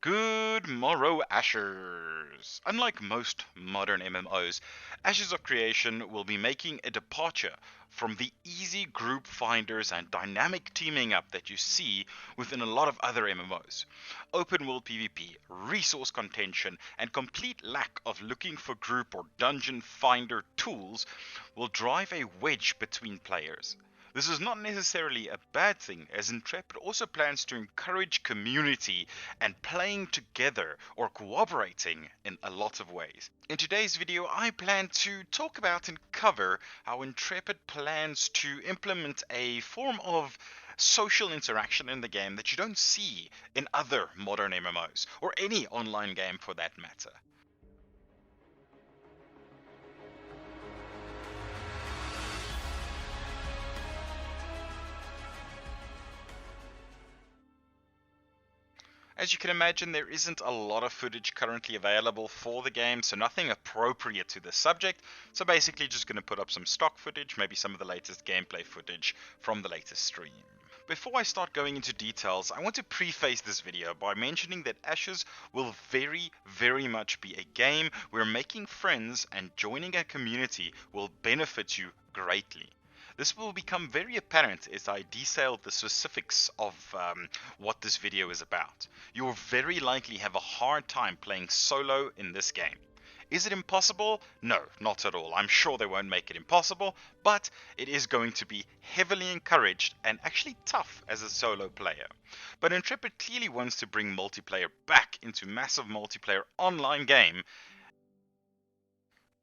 Good morrow, Ashers! Unlike most modern MMOs, Ashes of Creation will be making a departure from the easy group finders and dynamic teaming up that you see within a lot of other MMOs. Open world PvP, resource contention, and complete lack of looking for group or dungeon finder tools will drive a wedge between players. This is not necessarily a bad thing, as Intrepid also plans to encourage community and playing together or cooperating in a lot of ways. In today's video, I plan to talk about and cover how Intrepid plans to implement a form of social interaction in the game that you don't see in other modern MMOs, or any online game for that matter. As you can imagine, there isn't a lot of footage currently available for the game, so nothing appropriate to the subject. So basically just going to put up some stock footage, maybe some of the latest gameplay footage from the latest stream. Before I start going into details, I want to preface this video by mentioning that Ashes will very much be a game where making friends and joining a community will benefit you greatly. This will become very apparent as I detail the specifics of what this video is about. You will very likely have a hard time playing solo in this game. Is it impossible? No, not at all. I'm sure they won't make it impossible, but it is going to be heavily encouraged and actually tough as a solo player. But Intrepid clearly wants to bring multiplayer back into massive multiplayer online game.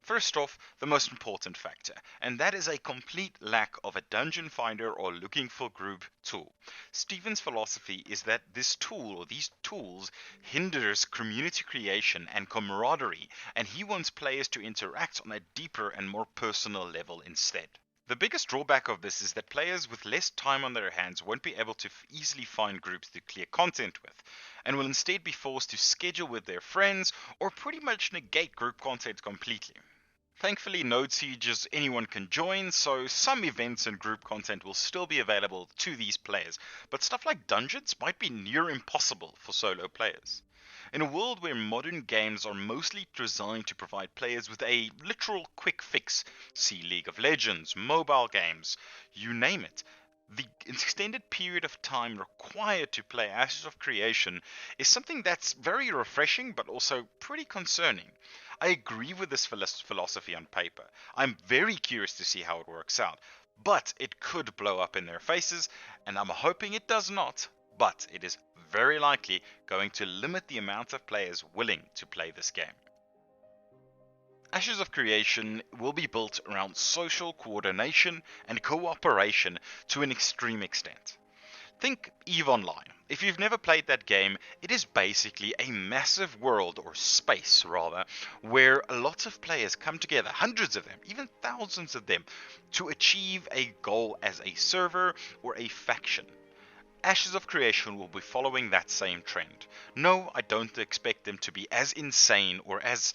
First off, the most important factor, and that is a complete lack of a dungeon finder or looking for group tool. Steven's philosophy is that this tool or these tools hinders community creation and camaraderie, and he wants players to interact on a deeper and more personal level instead. The biggest drawback of this is that players with less time on their hands won't be able to easily find groups to clear content with, and will instead be forced to schedule with their friends or pretty much negate group content completely. Thankfully, Node Sieges anyone can join, so some events and group content will still be available to these players, but stuff like dungeons might be near impossible for solo players. In a world where modern games are mostly designed to provide players with a literal quick fix, see League of Legends, mobile games, you name it, the extended period of time required to play Ashes of Creation is something that's very refreshing but also pretty concerning. I agree with this philosophy on paper. I'm very curious to see how it works out, but it could blow up in their faces, and I'm hoping it does not, but it is very likely going to limit the amount of players willing to play this game. Ashes of Creation will be built around social coordination and cooperation to an extreme extent. Think EVE Online. If you've never played that game, it is basically a massive world, or space rather, where a lot of players come together, hundreds of them, even thousands of them, to achieve a goal as a server or a faction. Ashes of Creation will be following that same trend. No, I don't expect them to be as insane or as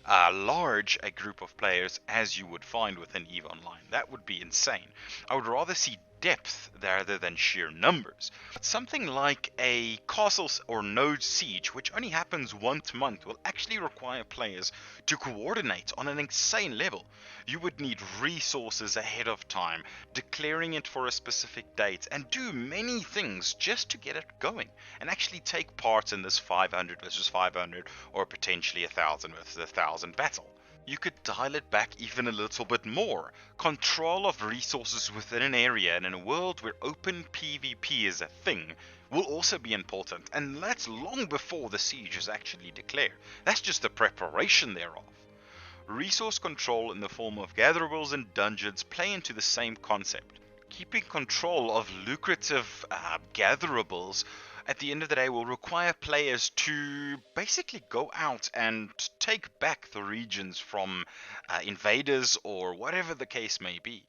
large a group of players as you would find within EVE Online. That would be insane. I would rather see depth rather than sheer numbers. But something like a castle or node siege, which only happens once a month, will actually require players to coordinate on an insane level. You would need resources ahead of time, declaring it for a specific date, and do many things just to get it going, and actually take part in this 500 versus 500 or potentially 1000 versus 1000 battle. You could dial it back even a little bit more. Control of resources within an area and in a world where open PvP is a thing will also be important, and that's long before the siege is actually declared. That's just the preparation thereof. Resource control in the form of gatherables and dungeons play into the same concept. Keeping control of lucrative gatherables at the end of the day will require players to basically go out and take back the regions from invaders or whatever the case may be.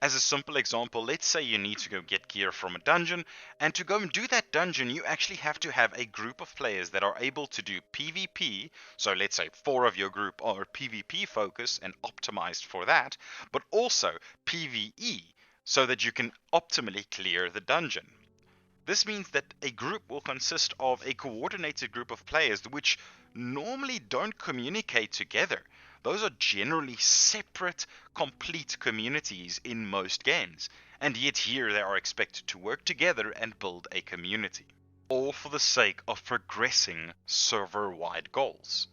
As a simple example, let's say you need to go get gear from a dungeon, and to go and do that dungeon you actually have to have a group of players that are able to do PvP, so let's say 4 of your group are PvP focused and optimized for that, but also PvE, so that you can optimally clear the dungeon. This means that a group will consist of a coordinated group of players which normally don't communicate together. Those are generally separate, complete communities in most games, and yet here they are expected to work together and build a community, all for the sake of progressing server-wide goals.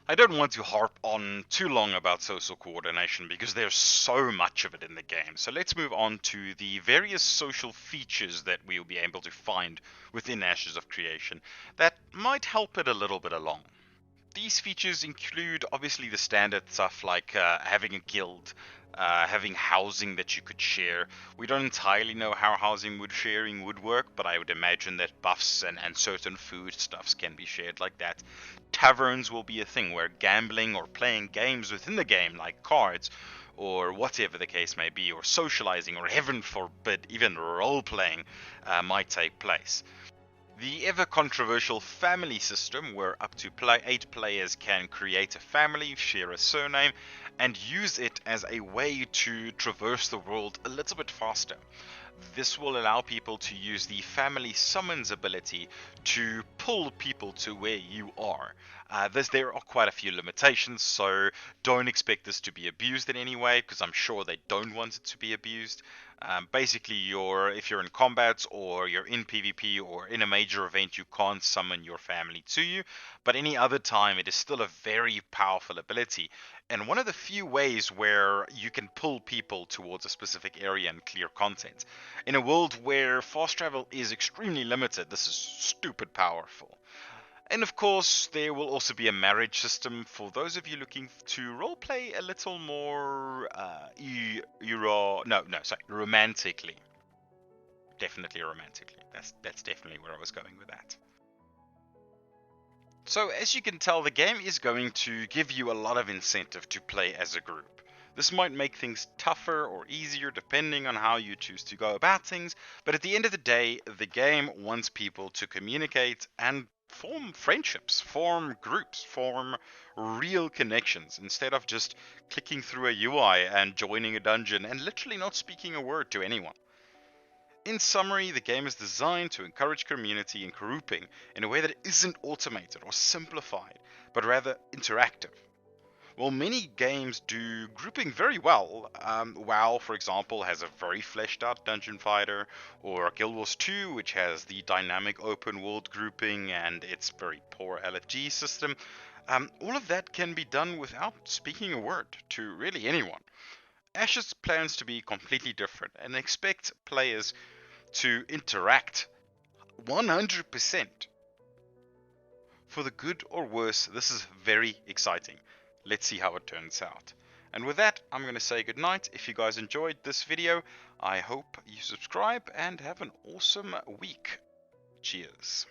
I don't want to harp on too long about social coordination because there's so much of it in the game. So let's move on to the various social features that we'll be able to find within Ashes of Creation that might help it a little bit along. These features include obviously the standard stuff like having a guild, having housing that you could share. We don't entirely know how housing sharing would work, but I would imagine that buffs and certain foodstuffs can be shared like that. Taverns will be a thing where gambling or playing games within the game, like cards, or whatever the case may be, or socializing, or heaven forbid, even role playing, might take place. The ever controversial family system, where up to 8 players can create a family, share a surname, and use it as a way to traverse the world a little bit faster. This will allow people to use the family summons ability to pull people to where you are. There are quite a few limitations, so don't expect this to be abused in any way, because I'm sure they don't want it to be abused. Basically, if you're in combat or you're in PvP or in a major event, you can't summon your family to you, but any other time it is still a very powerful ability, and one of the few ways where you can pull people towards a specific area and clear content. In a world where fast travel is extremely limited, this is stupid powerful. And of course, there will also be a marriage system for those of you looking to roleplay a little more romantically. Definitely romantically. That's definitely where I was going with that. So as you can tell, the game is going to give you a lot of incentive to play as a group. This might make things tougher or easier depending on how you choose to go about things, but at the end of the day, the game wants people to communicate and form friendships, form groups, form real connections, instead of just clicking through a UI and joining a dungeon and literally not speaking a word to anyone. In summary, the game is designed to encourage community and grouping in a way that isn't automated or simplified, but rather interactive. While many games do grouping very well, WoW, for example, has a very fleshed out dungeon fighter, or Guild Wars 2, which has the dynamic open world grouping and its very poor LFG system, all of that can be done without speaking a word to really anyone. Ashes plans to be completely different and expect players to interact 100%. For the good or worse, this is very exciting. Let's see how it turns out. And with that, I'm going to say goodnight. If you guys enjoyed this video, I hope you subscribe and have an awesome week. Cheers.